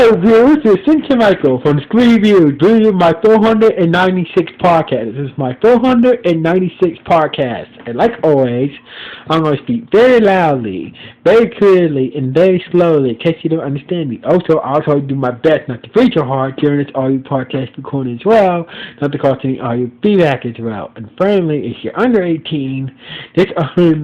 Hello viewers, this is Cynthia Michael from Screen Review, doing my 496 podcast. This is my 496 podcast, and like always, I'm going to speak very loudly, very clearly, and very slowly in case you don't understand me. Also, I'll try to do my best not to breathe too hard during this audio podcast recording as well, not to cause any audio feedback as well. And finally, if you're under 18, this audio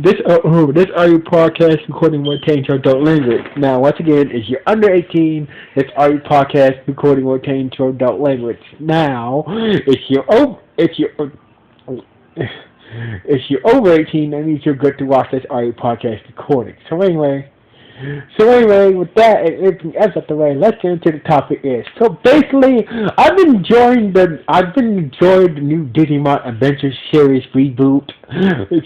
podcast recording will contain adult language. Now, once again, if you're under 18, this audio podcast recording will contain adult language. Now, if you're over 18, that means you're good to watch this audio podcast recording. So anyway, with that and everything else out the way, let's get into the topic. So basically, I've been enjoying the new Digimon Adventure Series reboot.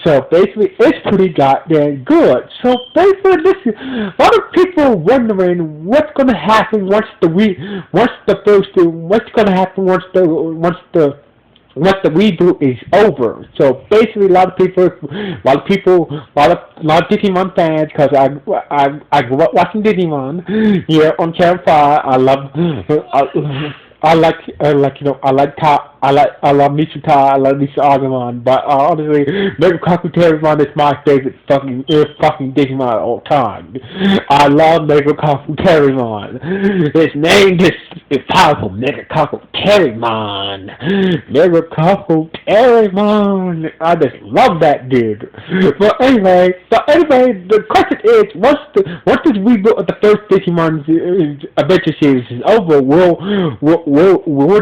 So basically, it's pretty goddamn good. So basically, a lot of people wondering what's gonna happen once the reboot is over. So basically, a lot of Digimon fans, because I grew up watching Digimon here on Channel 5. I love Misuta, I love Misa Agumon, but honestly, Mega Kakuterimon is my favorite fucking Digimon of all time. I love Mega Kakuterimon. His name is powerful, Mega Kakuterimon. Mega Kakuterimon. I just love that dude. But anyway, the question is, once this reboot of the first Digimon Adventure Series is over, will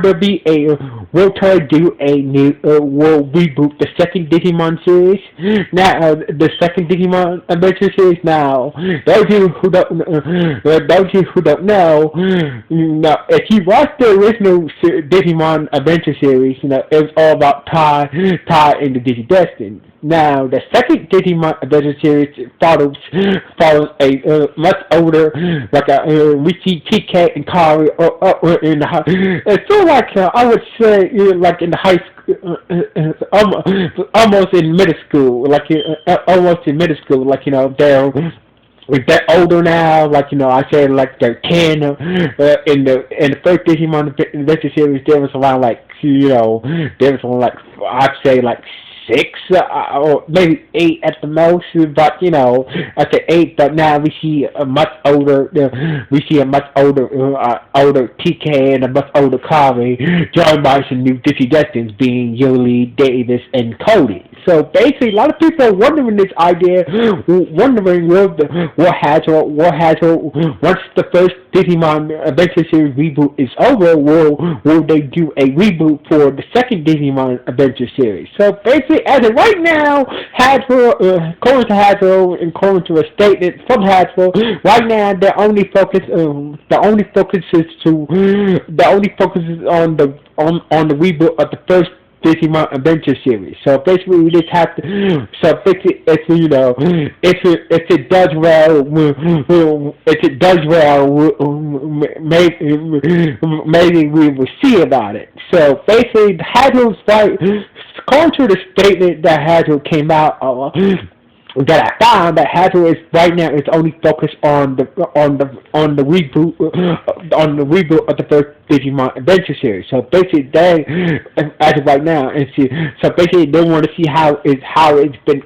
there be will Toei do a new, will reboot the second Digimon series? Now, the second Digimon Adventure Series. Now, those of you who don't know, if you watch the original Digimon Adventure Series, it was all about Tai and the Digidestined. Now, the second Digimon Adventure Series follows a much older, we see TK and Kari in the high. It's sort of like, I would say, like in the high school, almost in middle school, they're older now, I say they're 10, in the first Digimon Adventure Series, there was around I'd say 6 or maybe 8 at the most, but I say 8. But now we see a much older, older TK and a much older Kari, joined by some new Digidestins, being Yuli, Davis, and Cody. So basically, a lot of people are wondering will Hasbro, once the first Digimon Adventure Series reboot is over, will they do a reboot for the second Digimon Adventure Series? So basically, as of right now, Hasbro, according to Hasbro, and according to a statement from Hasbro, right now the only focus is on the reboot of the first Digimon Adventure Series. So basically, we just have to. So basically, if it does well, maybe we will see about it. So basically, Hasbro's right. According to the statement that Hasbro came out, that I found, that Hasbro is right now is only focused on the reboot of the first Digimon Adventure Series. So basically, as of right now, so basically they want to see how it's been,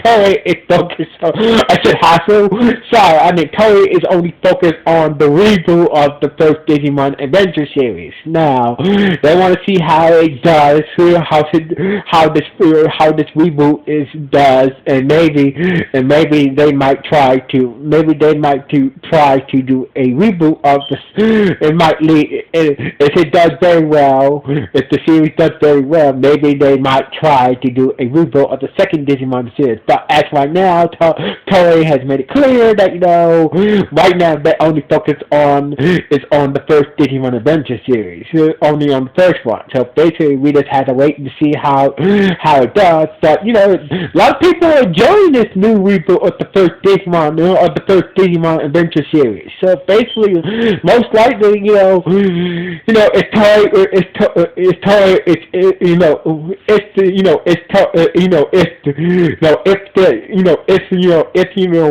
Toei is focused on, Toei is only focused on the reboot of the first Digimon Adventure Series. Now, they want to see how it does, how this reboot does, and maybe they might try to do a reboot of this. It might lead, if it does very well, if the series does very well, maybe they might try to do a reboot of the second Digimon series. But as right now, Toei has made it clear that right now they only focus on the first Digimon Adventure Series, only on the first one. So basically, we just have to wait and see how it does. But a lot of people are enjoying this new reboot of the first Digimon Adventure Series. So basically, most likely, if Toei it's the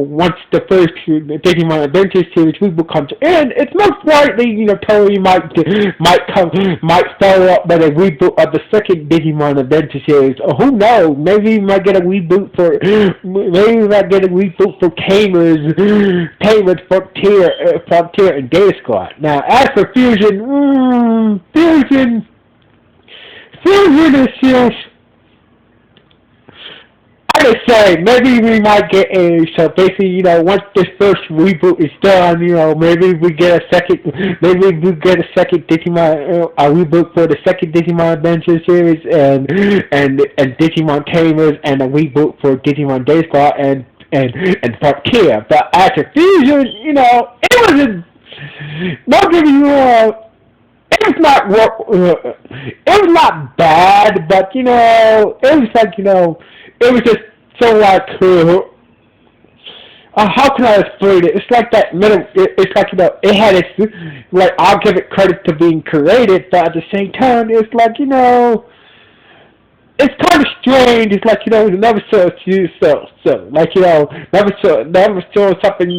once the first Digimon Adventure series reboot comes in, it's most likely Toei might follow up with a reboot of the second Digimon Adventure series, or who knows? Maybe we might get a reboot for Tamers, Frontier, and Data Squad. Now, as for Fusion is just, I would say maybe we might get so basically, once this first reboot is done, maybe we get a second Digimon, a reboot for the second Digimon Adventure series, and Digimon Tamers, and a reboot for Digimon Day Squad, and Frontier. But as a Fusion, it wasn't, don't get me wrong, it was not bad, but it was like it was just so like how can I explain it? It's like that middle. It's like it had its like, I'll give it credit to being creative, but at the same time, it's like it's kind of strange. It's like never saw like never saw something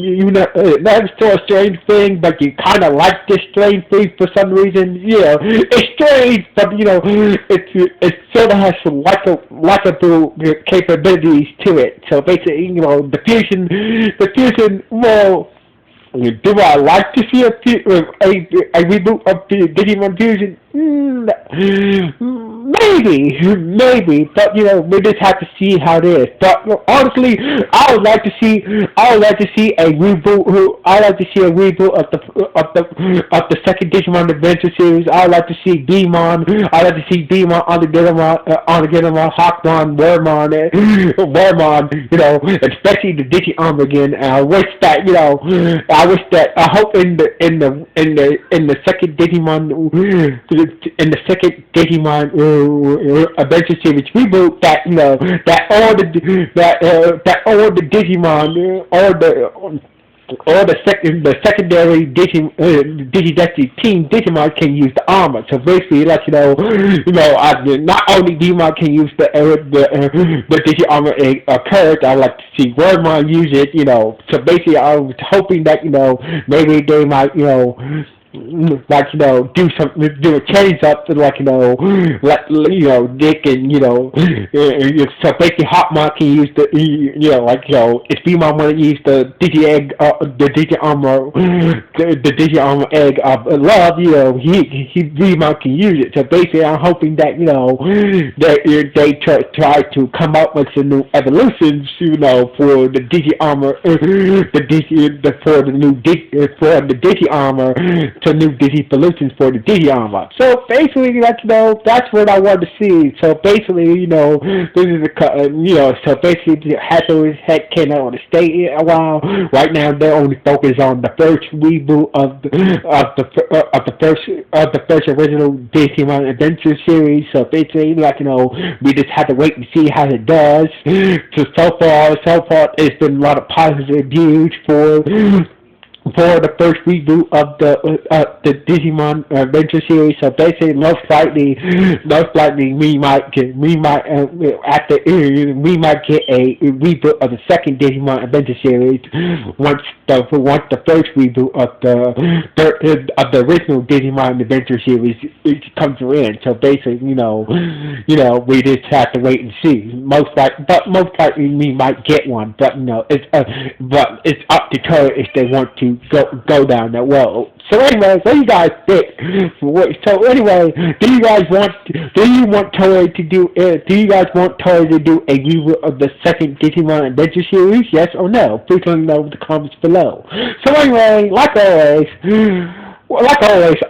never saw a strange thing, but you kind of like this strange thing for some reason. It's strange, but it sort of has some likable capabilities to it. So basically, the fusion. Well, do I like to see a reboot of the Digimon Fusion? Maybe, but we just have to see how it is. But honestly, I would like to see a reboot. I would like to see a reboot of the second Digimon Adventure series. I would like to see Demon. I would like to see Demon on the Digimon, Hawkmon, Wormmon, especially the Digimon again. And I wish that I hope in the second Digimon Adventure series reboot that all the Digimon all the secondary Digidesty team Digimon can use the armor. So basically, not only Digimon can use the Digi armor occurred, I like to see Wormmon use it. So basically, I was hoping that maybe they might do a change up to Dick and so basically Hotmon can use the if Beamon want to use the Digi egg, the Digi armor, the Digi armor egg of love, Beamon can use it. So basically, I'm hoping that they try to come up with some new evolutions, for the Digi armor, for the Digi armor. To new Digi solutions for the Digi armor. So basically, that's what I want to see. So basically, this is so basically, Hatto's head cannot stay a while. Right now, they're only focused on the first reboot of the first original Digimon Adventure series. So basically, we just have to wait and see how it does. So far, it's been a lot of positive reviews for the first reboot of the Digimon Adventure series. So basically, most likely we might get a reboot of the second Digimon Adventure series once the first reboot of the original Digimon Adventure series comes in. So basically, we just have to wait and see. Most likely we might get one, but it's up to Toei if they want to go down that road. So anyway, what do you guys think? So anyway, do you want Toei to do a reboot of the second Digimon Adventure series? Yes or no? Please let me know in the comments below. So anyway, like always,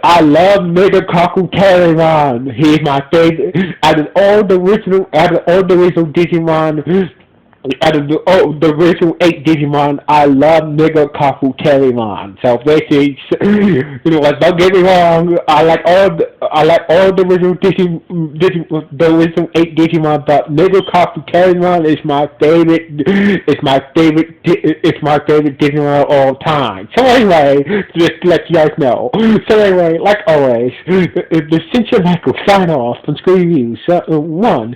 I love Mega Kaku Terramon. He's my favorite out of all the original Digimon. Out of the original 8 Digimon, I love Nigga Kafu Terriermon. So basically, like, don't get me wrong, I like all the original the original 8 Digimon, but Nigga Kafu Terriermon is my favorite. It's my favorite Digimon of all time. So anyway, just to let you guys know. So anyway, like always, the Cincha Michael sign off from Screen Reviews. One.